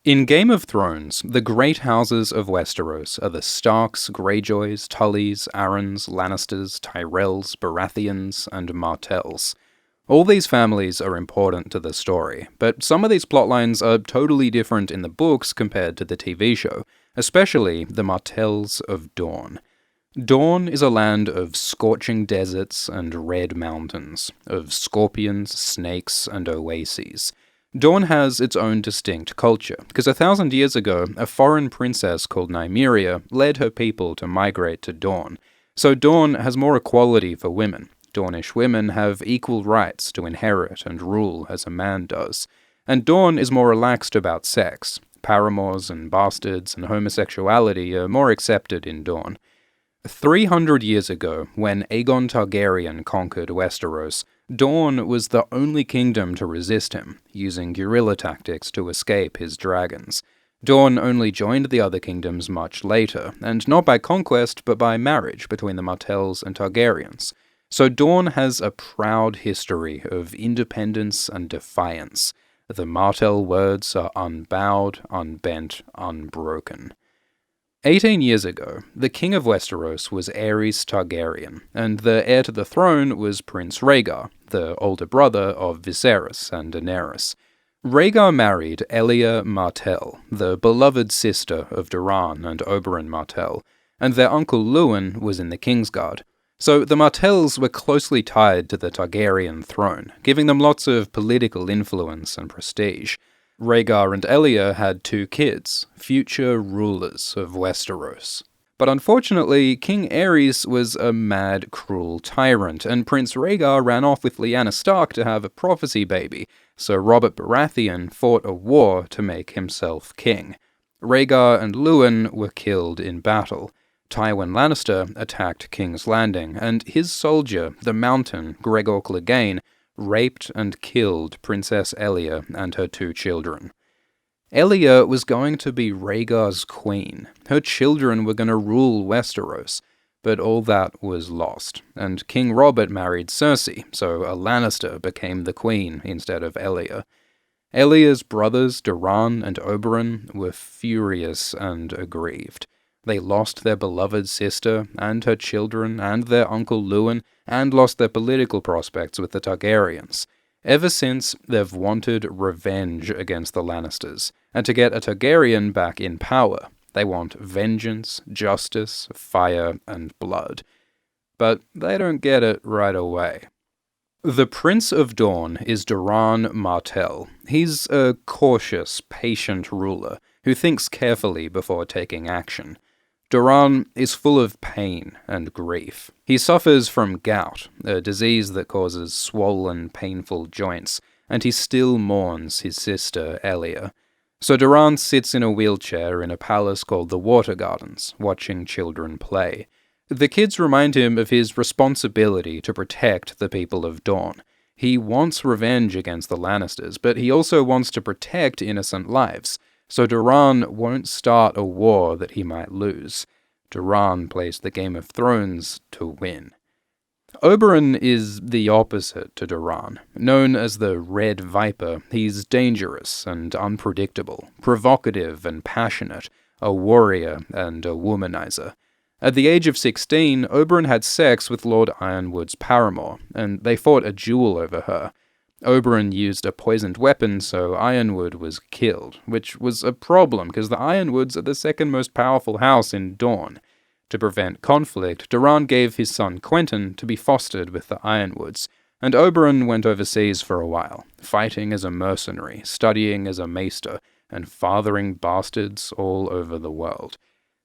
In Game of Thrones, the great houses of Westeros are the Starks, Greyjoys, Tullys, Arryns, Lannisters, Tyrells, Baratheons, and Martells. All these families are important to the story, but some of these plotlines are totally different in the books compared to the TV show, especially the Martells of Dorne. Dorne is a land of scorching deserts and red mountains, of scorpions, snakes, and oases. Dorne has its own distinct culture, because 1,000 years ago, a foreign princess called Nymeria led her people to migrate to Dorne. So Dorne has more equality for women. Dornish women have equal rights to inherit and rule as a man does. And Dorne is more relaxed about sex. Paramours and bastards and homosexuality are more accepted in Dorne. 300 years ago, when Aegon Targaryen conquered Westeros, Dorne was the only kingdom to resist him, using guerrilla tactics to escape his dragons. Dorne only joined the other kingdoms much later, and not by conquest, but by marriage between the Martells and Targaryens. So Dorne has a proud history of independence and defiance. The Martell words are unbowed, unbent, unbroken. 18 years ago, the king of Westeros was Aerys Targaryen, and the heir to the throne was Prince Rhaegar, the older brother of Viserys and Daenerys. Rhaegar married Elia Martell, the beloved sister of Doran and Oberyn Martell, and their uncle Luwin was in the Kingsguard. So the Martells were closely tied to the Targaryen throne, giving them lots of political influence and prestige. Rhaegar and Elia had 2 kids, future rulers of Westeros. But unfortunately, King Aerys was a mad, cruel tyrant, and Prince Rhaegar ran off with Lyanna Stark to have a prophecy baby, so Robert Baratheon fought a war to make himself king. Rhaegar and Luwin were killed in battle. Tywin Lannister attacked King's Landing, and his soldier, the Mountain, Gregor Clegane, raped and killed Princess Elia and her 2 children. Elia was going to be Rhaegar's queen. Her children were going to rule Westeros, but all that was lost, and King Robert married Cersei, so a Lannister became the queen instead of Elia. Elia's brothers, Doran and Oberyn, were furious and aggrieved. They lost their beloved sister, and her children, and their uncle Luwin, and lost their political prospects with the Targaryens. Ever since, they've wanted revenge against the Lannisters, and to get a Targaryen back in power. They want vengeance, justice, fire, and blood. But they don't get it right away. The Prince of Dorne is Doran Martell. He's a cautious, patient ruler who thinks carefully before taking action. Doran is full of pain and grief. He suffers from gout, a disease that causes swollen, painful joints, and he still mourns his sister Elia. So Doran sits in a wheelchair in a palace called the Water Gardens, watching children play. The kids remind him of his responsibility to protect the people of Dorne. He wants revenge against the Lannisters, but he also wants to protect innocent lives. So Doran won't start a war that he might lose. Doran plays the Game of Thrones to win. Oberyn is the opposite to Doran. Known as the Red Viper, he's dangerous and unpredictable, provocative and passionate, a warrior and a womanizer. At the age of 16, Oberyn had sex with Lord Ironwood's paramour, and they fought a duel over her. Oberyn used a poisoned weapon, so Ironwood was killed, which was a problem because the Ironwoods are the second most powerful house in Dorne. To prevent conflict, Doran gave his son Quentyn to be fostered with the Ironwoods, and Oberyn went overseas for a while, fighting as a mercenary, studying as a maester, and fathering bastards all over the world.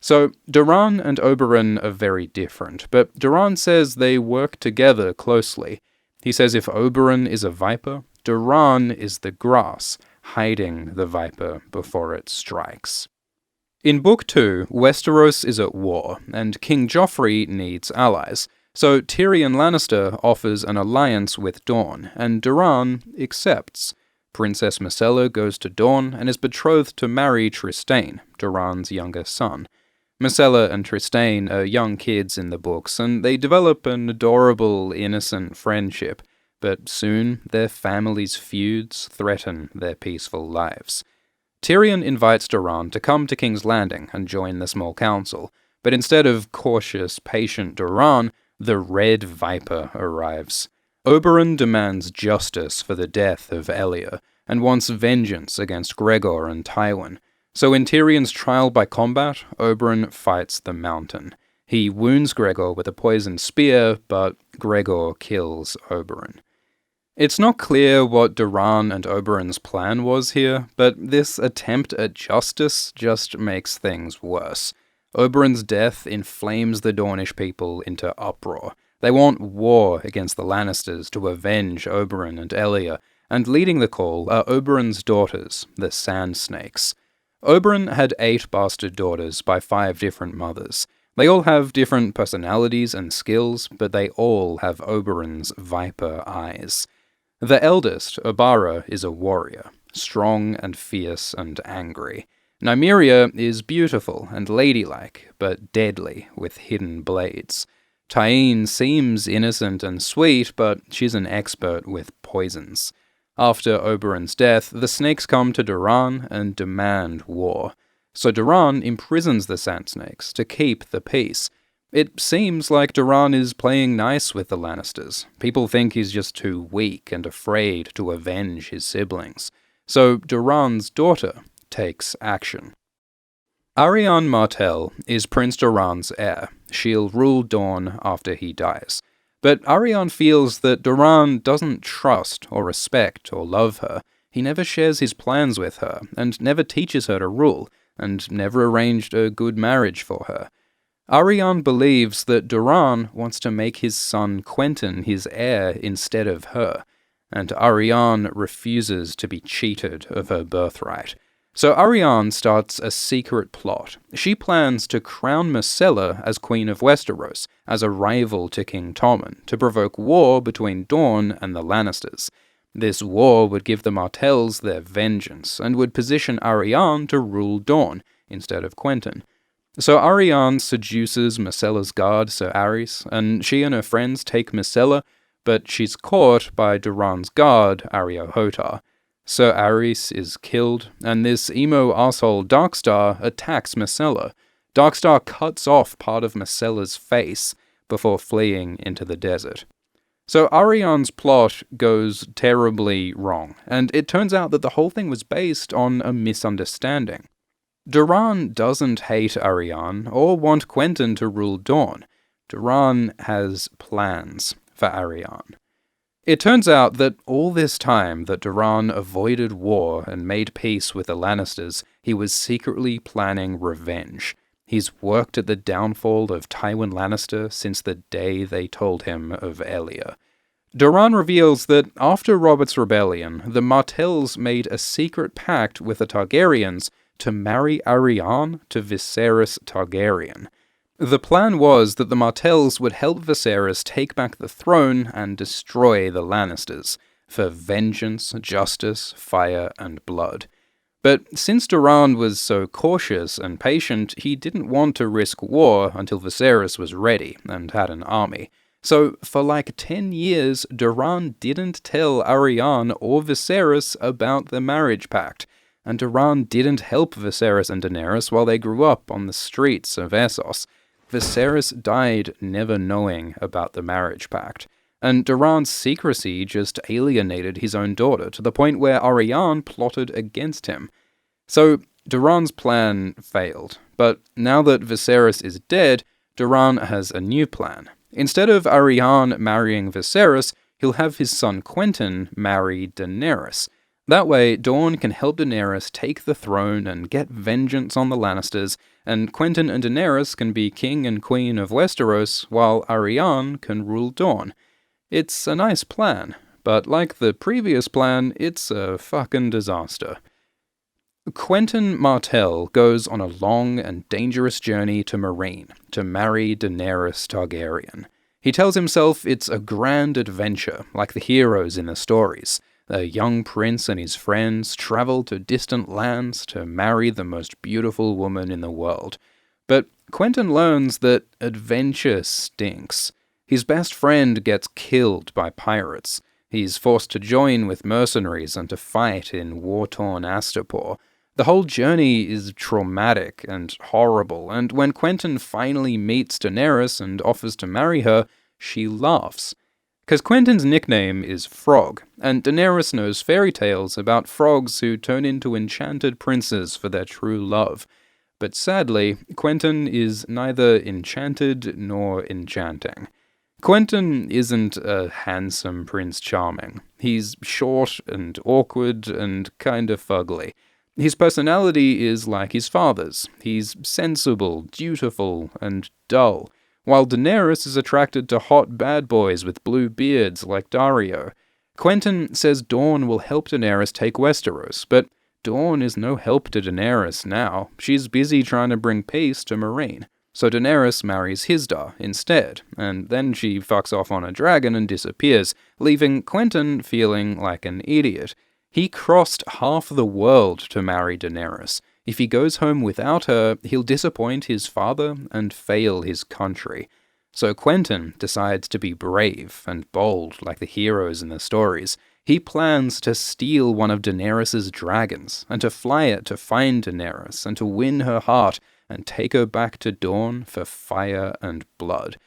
So, Doran and Oberyn are very different, but Doran says they work together closely. He says if Oberyn is a viper, Doran is the grass, hiding the viper before it strikes. In Book 2, Westeros is at war, and King Joffrey needs allies, so Tyrion Lannister offers an alliance with Dorne, and Doran accepts. Princess Myrcella goes to Dorne and is betrothed to marry Trystane, Doran's younger son. Myrcella and Trystane are young kids in the books, and they develop an adorable, innocent friendship, but soon their families' feuds threaten their peaceful lives. Tyrion invites Doran to come to King's Landing and join the small council, but instead of cautious, patient Doran, the Red Viper arrives. Oberyn demands justice for the death of Elia, and wants vengeance against Gregor and Tywin. So in Tyrion's trial by combat, Oberyn fights the Mountain. He wounds Gregor with a poisoned spear, but Gregor kills Oberyn. It's not clear what Doran and Oberyn's plan was here, but this attempt at justice just makes things worse. Oberyn's death inflames the Dornish people into uproar. They want war against the Lannisters to avenge Oberyn and Elia, and leading the call are Oberyn's daughters, the Sand Snakes. Oberyn had 8 bastard daughters by 5 different mothers. They all have different personalities and skills, but they all have Oberyn's viper eyes. The eldest, Obara, is a warrior, strong and fierce and angry. Nymeria is beautiful and ladylike, but deadly with hidden blades. Tyene seems innocent and sweet, but she's an expert with poisons. After Oberyn's death, the snakes come to Doran and demand war. So Doran imprisons the Sand Snakes to keep the peace. It seems like Doran is playing nice with the Lannisters. People think he's just too weak and afraid to avenge his siblings. So Doran's daughter takes action. Arianne Martell is Prince Doran's heir. She'll rule Dorne after he dies. But Arianne feels that Doran doesn't trust or respect or love her. He never shares his plans with her, and never teaches her to rule, and never arranged a good marriage for her. Arianne believes that Doran wants to make his son Quentyn his heir instead of her, and Arianne refuses to be cheated of her birthright. So Arianne starts a secret plot. She plans to crown Myrcella as Queen of Westeros, as a rival to King Tommen, to provoke war between Dorne and the Lannisters. This war would give the Martells their vengeance, and would position Arianne to rule Dorne, instead of Quentyn. So Arianne seduces Myrcella's guard, Sir Aerys, and she and her friends take Myrcella, but she's caught by Doran's guard, Ariohotar. Sir Aerys is killed, and this emo asshole Darkstar attacks Myrcella. Darkstar cuts off part of Myrcella's face before fleeing into the desert. So Arianne's plot goes terribly wrong, and it turns out that the whole thing was based on a misunderstanding. Doran doesn't hate Arianne or want Quentyn to rule Dorne. Doran has plans for Arianne. It turns out that all this time that Doran avoided war and made peace with the Lannisters, he was secretly planning revenge. He's worked at the downfall of Tywin Lannister since the day they told him of Elia. Doran reveals that after Robert's rebellion, the Martells made a secret pact with the Targaryens to marry Arianne to Viserys Targaryen. The plan was that the Martells would help Viserys take back the throne and destroy the Lannisters, for vengeance, justice, fire, and blood. But since Doran was so cautious and patient, he didn't want to risk war until Viserys was ready and had an army. So for like 10 years, Doran didn't tell Arianne or Viserys about the marriage pact, and Doran didn't help Viserys and Daenerys while they grew up on the streets of Essos. Viserys died never knowing about the marriage pact, and Doran's secrecy just alienated his own daughter to the point where Arianne plotted against him. So Doran's plan failed, but now that Viserys is dead, Doran has a new plan. Instead of Arianne marrying Viserys, he'll have his son Quentyn marry Daenerys. That way, Dorne can help Daenerys take the throne and get vengeance on the Lannisters, and Quentyn and Daenerys can be king and queen of Westeros, while Arianne can rule Dorne. It's a nice plan, but like the previous plan, it's a fucking disaster. Quentyn Martell goes on a long and dangerous journey to Meereen to marry Daenerys Targaryen. He tells himself it's a grand adventure, like the heroes in the stories. A young prince and his friends travel to distant lands to marry the most beautiful woman in the world. But Quentyn learns that adventure stinks. His best friend gets killed by pirates. He's forced to join with mercenaries and to fight in war-torn Astapor. The whole journey is traumatic and horrible, and when Quentyn finally meets Daenerys and offers to marry her, she laughs. Because Quentyn's nickname is Frog, and Daenerys knows fairy tales about frogs who turn into enchanted princes for their true love. But sadly, Quentyn is neither enchanted nor enchanting. Quentyn isn't a handsome Prince Charming. He's short and awkward and kinda fugly. His personality is like his father's. He's sensible, dutiful, and dull, while Daenerys is attracted to hot bad boys with blue beards like Daario. Quentyn says Dorne will help Daenerys take Westeros, but Dorne is no help to Daenerys now. She's busy trying to bring peace to Meereen. So Daenerys marries Hizdahr instead, and then she fucks off on a dragon and disappears, leaving Quentyn feeling like an idiot. He crossed half the world to marry Daenerys. If he goes home without her, he'll disappoint his father and fail his country. So Quentyn decides to be brave and bold like the heroes in the stories. He plans to steal one of Daenerys' dragons, and to fly it to find Daenerys, and to win her heart, and take her back to Dorne for fire and blood.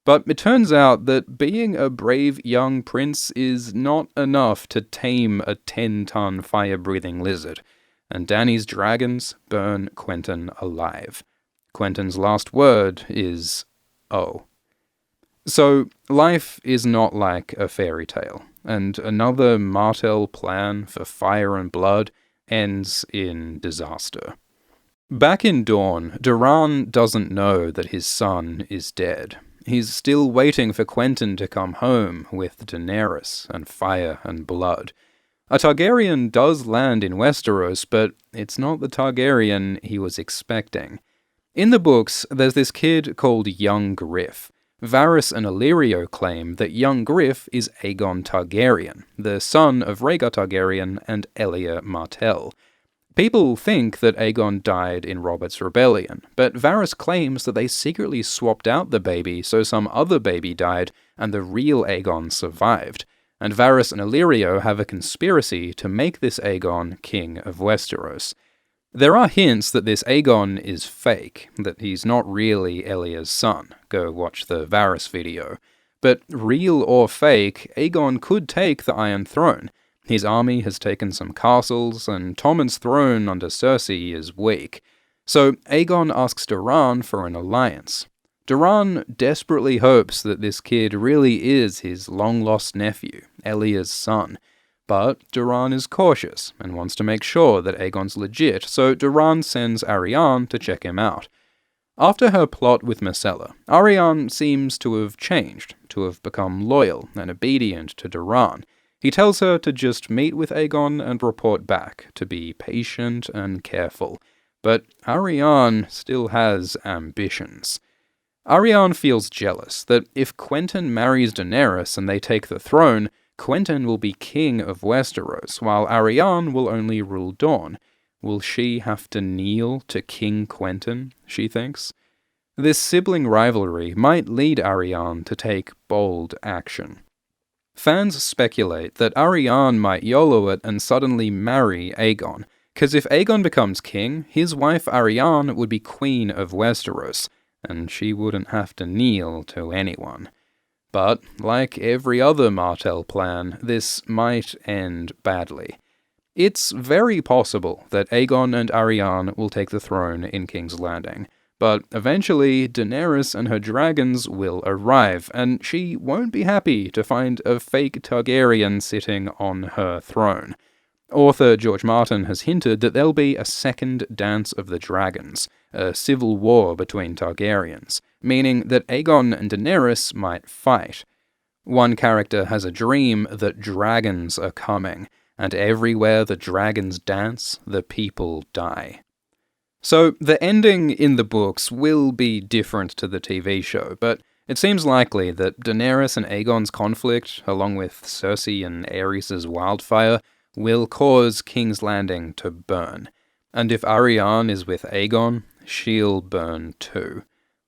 But it turns out that being a brave young prince is not enough to tame a 10-ton fire-breathing lizard, and Dany's dragons burn Quentyn alive. Quentyn's last word is, "Oh." So, life is not like a fairy tale, and another Martell plan for fire and blood ends in disaster. Back in Dorne, Doran doesn't know that his son is dead. He's still waiting for Quentyn to come home with Daenerys and fire and blood. A Targaryen does land in Westeros, but it's not the Targaryen he was expecting. In the books, there's this kid called Young Griff. Varys and Illyrio claim that Young Griff is Aegon Targaryen, the son of Rhaegar Targaryen and Elia Martell. People think that Aegon died in Robert's Rebellion, but Varys claims that they secretly swapped out the baby so some other baby died and the real Aegon survived, and Varys and Illyrio have a conspiracy to make this Aegon king of Westeros. There are hints that this Aegon is fake, that he's not really Elia's son. Go watch the Varys video. But real or fake, Aegon could take the Iron Throne. His army has taken some castles, and Tommen's throne under Cersei is weak. So Aegon asks Doran for an alliance. Doran desperately hopes that this kid really is his long-lost nephew, Elia's son. But Doran is cautious, and wants to make sure that Aegon's legit, so Doran sends Arianne to check him out. After her plot with Myrcella, Arianne seems to have changed, to have become loyal and obedient to Doran. He tells her to just meet with Aegon and report back, to be patient and careful. But Arianne still has ambitions. Arianne feels jealous that if Quentyn marries Daenerys and they take the throne, Quentyn will be king of Westeros, while Arianne will only rule Dorne. Will she have to kneel to King Quentyn, she thinks? This sibling rivalry might lead Arianne to take bold action. Fans speculate that Arianne might YOLO it and suddenly marry Aegon, because if Aegon becomes king, his wife Arianne would be queen of Westeros, and she wouldn't have to kneel to anyone. But, like every other Martell plan, this might end badly. It's very possible that Aegon and Arianne will take the throne in King's Landing, but eventually Daenerys and her dragons will arrive, and she won't be happy to find a fake Targaryen sitting on her throne. Author George Martin has hinted that there'll be a second Dance of the Dragons, a civil war between Targaryens, meaning that Aegon and Daenerys might fight. One character has a dream that dragons are coming, and everywhere the dragons dance, the people die. So, the ending in the books will be different to the TV show, but it seems likely that Daenerys and Aegon's conflict, along with Cersei and Aerys' wildfire, will cause King's Landing to burn. And if Arianne is with Aegon, she'll burn too.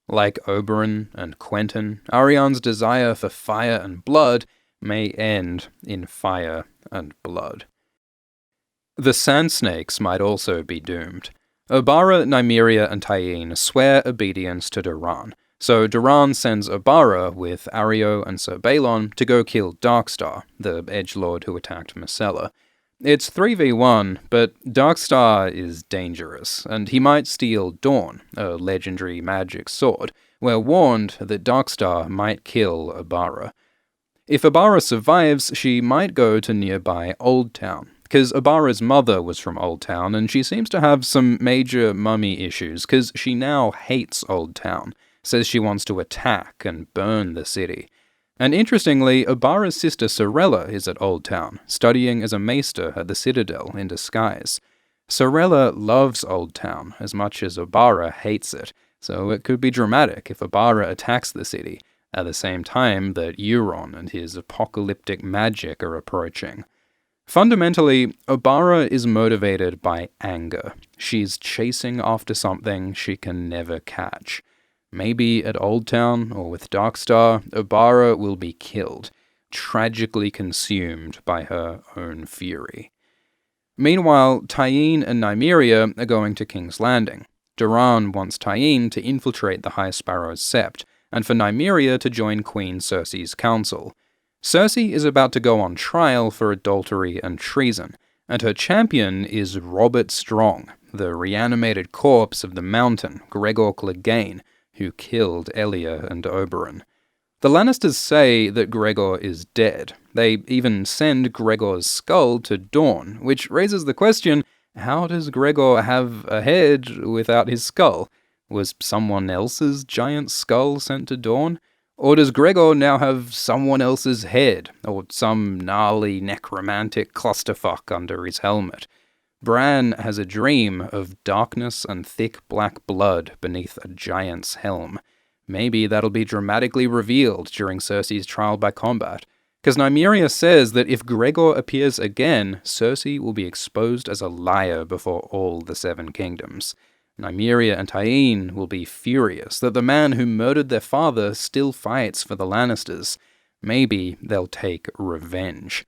Like Oberyn and Quentyn, Arianne's desire for fire and blood may end in fire and blood. The Sand Snakes might also be doomed. Obara, Nymeria, and Tyene swear obedience to Doran, so Doran sends Obara with Areo and Ser Balon to go kill Darkstar, the edgelord who attacked Myrcella. It's 3v1, but Darkstar is dangerous, and he might steal Dawn, a legendary magic sword. We're warned that Darkstar might kill Obara. If Obara survives, she might go to nearby Old Town, because Obara's mother was from Old Town, and she seems to have some major mummy issues, because she now hates Old Town, says she wants to attack and burn the city. And interestingly, Obara's sister Sorella is at Old Town, studying as a maester at the Citadel in disguise. Sorella loves Old Town as much as Obara hates it, so it could be dramatic if Obara attacks the city, at the same time that Euron and his apocalyptic magic are approaching. Fundamentally, Obara is motivated by anger. She's chasing after something she can never catch. Maybe at Old Town or with Darkstar, Obara will be killed, tragically consumed by her own fury. Meanwhile, Tyene and Nymeria are going to King's Landing. Doran wants Tyene to infiltrate the High Sparrow's sept, and for Nymeria to join Queen Cersei's council. Cersei is about to go on trial for adultery and treason, and her champion is Robert Strong, the reanimated corpse of the Mountain, Gregor Clegane, who killed Elia and Oberyn. The Lannisters say that Gregor is dead. They even send Gregor's skull to Dorne, which raises the question, how does Gregor have a head without his skull? Was someone else's giant skull sent to Dorne? Or does Gregor now have someone else's head, or some gnarly necromantic clusterfuck under his helmet? Bran has a dream of darkness and thick black blood beneath a giant's helm. Maybe that'll be dramatically revealed during Cersei's trial by combat, because Nymeria says that if Gregor appears again, Cersei will be exposed as a liar before all the Seven Kingdoms. Nymeria and Tyene will be furious that the man who murdered their father still fights for the Lannisters. Maybe they'll take revenge.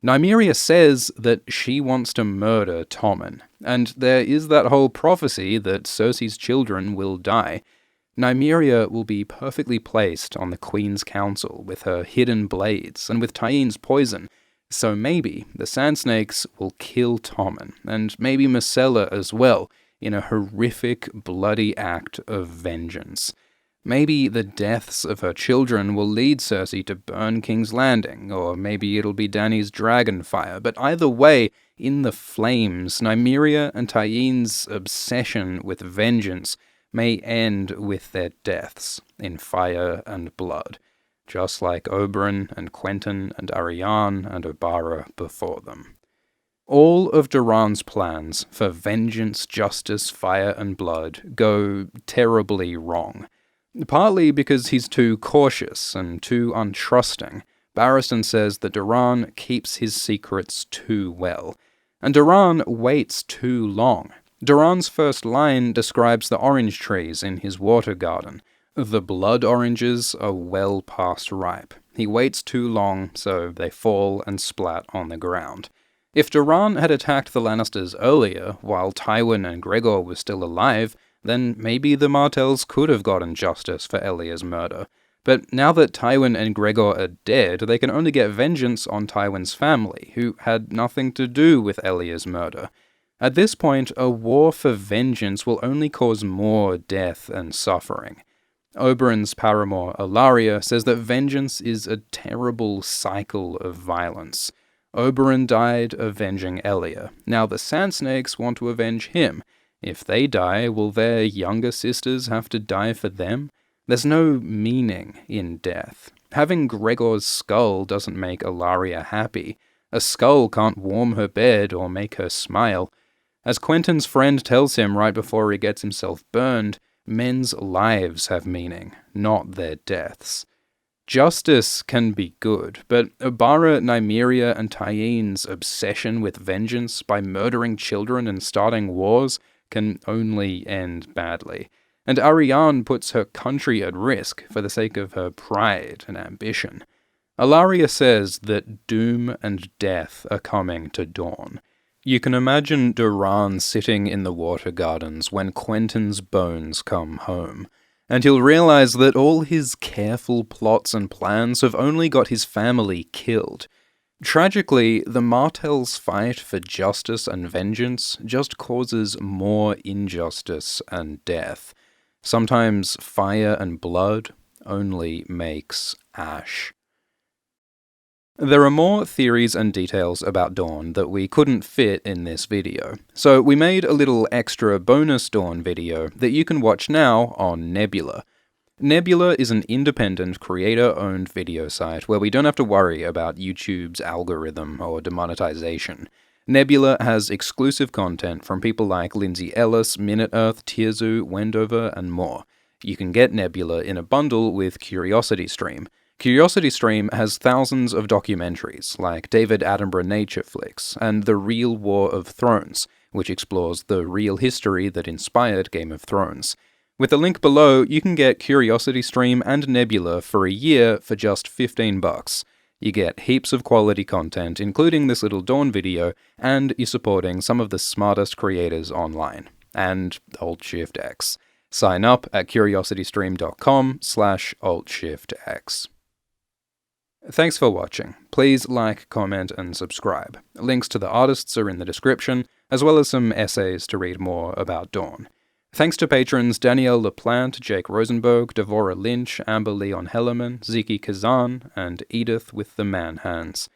Nymeria says that she wants to murder Tommen, and there is that whole prophecy that Cersei's children will die. Nymeria will be perfectly placed on the Queen's Council with her hidden blades and with Tyene's poison, so maybe the Sand Snakes will kill Tommen, and maybe Myrcella as well, in a horrific, bloody act of vengeance. Maybe the deaths of her children will lead Cersei to burn King's Landing, or maybe it'll be Dany's dragonfire, but either way, in the flames, Nymeria and Tyene's obsession with vengeance may end with their deaths in fire and blood, just like Oberyn and Quentyn and Arianne and Obara before them. All of Doran's plans for vengeance, justice, fire, and blood go terribly wrong. Partly because he's too cautious and too untrusting. Barristan says that Doran keeps his secrets too well. And Doran waits too long. Doran's first line describes the orange trees in his water garden. The blood oranges are well past ripe. He waits too long, so they fall and splat on the ground. If Doran had attacked the Lannisters earlier, while Tywin and Gregor were still alive, then maybe the Martells could have gotten justice for Elia's murder. But now that Tywin and Gregor are dead, they can only get vengeance on Tywin's family, who had nothing to do with Elia's murder. At this point, a war for vengeance will only cause more death and suffering. Oberyn's paramour, Ellaria, says that vengeance is a terrible cycle of violence. Oberyn died avenging Elia. Now the Sand Snakes want to avenge him. If they die, will their younger sisters have to die for them? There's no meaning in death. Having Gregor's skull doesn't make Ellaria happy. A skull can't warm her bed or make her smile. As Quentyn's friend tells him right before he gets himself burned, men's lives have meaning, not their deaths. Justice can be good, but Obara, Nymeria, and Tyene's obsession with vengeance by murdering children and starting wars can only end badly. And Arianne puts her country at risk for the sake of her pride and ambition. Ellaria says that doom and death are coming to Dorne. You can imagine Doran sitting in the water gardens when Quentyn's bones come home, and he'll realize that all his careful plots and plans have only got his family killed. Tragically, the Martells' fight for justice and vengeance just causes more injustice and death. Sometimes fire and blood only makes ash. There are more theories and details about Dorne that we couldn't fit in this video, so we made a little extra bonus Dorne video that you can watch now on Nebula. Nebula is an independent, creator-owned video site where we don't have to worry about YouTube's algorithm or demonetization. Nebula has exclusive content from people like Lindsay Ellis, Minute Earth, Tirzu, Wendover, and more. You can get Nebula in a bundle with CuriosityStream. CuriosityStream has thousands of documentaries, like David Attenborough Nature Flicks, and The Real War of Thrones, which explores the real history that inspired Game of Thrones. With the link below, you can get CuriosityStream and Nebula for a year for just $15. You get heaps of quality content, including this little Dorne video, and you're supporting some of the smartest creators online. And Alt-Shift-X. Sign up at curiositystream.com/Alt-Shift-X. Thanks for watching. Please like, comment, and subscribe. Links to the artists are in the description, as well as some essays to read more about Dorne. Thanks to patrons Danielle LaPlante, Jake Rosenberg, Devora Lynch, Amber Leon Hellerman, Ziki Kazan, and Edith with the Man Hands.